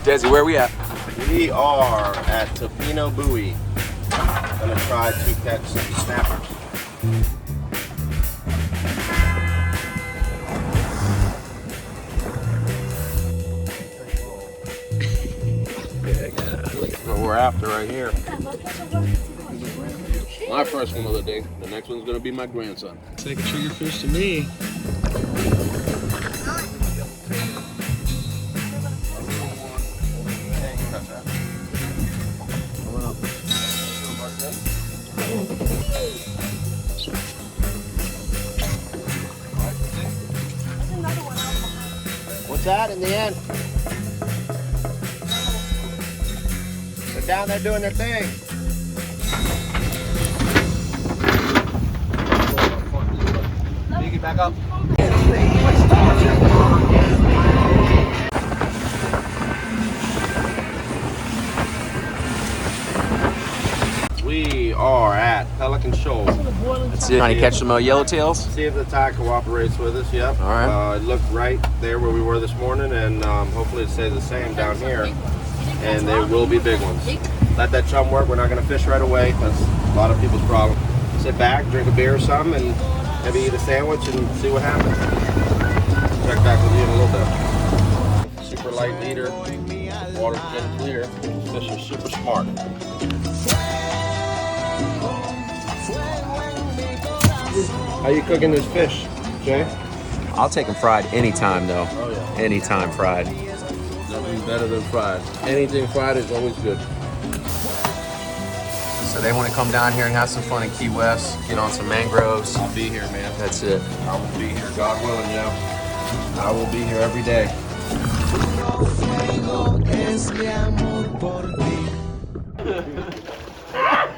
Desi, where are we at? We are at Tofino Buoy. Gonna try to catch some snappers. What we're after right here. My first one of the day. The next one's gonna be my grandson. It's like a triggerfish to me. What's that in the end? They're down there doing their thing. Back up. We are at Pelican Shoal. That's it. Trying to catch some yellowtails? See if the tide cooperates with us. Yep. All right. It looked right there where we were this morning, and hopefully it stays the same down here. And they will be big ones. Let that chum work. We're not going to fish right away. That's a lot of people's problem. Sit back, drink a beer or something, and maybe eat a sandwich and see what happens. Check back with you in a little bit. Super light leader. Water's getting clear. This fish is super smart. How you cooking this fish, Jay? I'll take them fried anytime, though. Oh, yeah. Anytime fried. Nothing better than fried. Anything fried is always good. So they want to come down here and have some fun in Key West, get on some mangroves. I'll be here, man. That's it. I will be here, God willing, Joe. I will be here every day.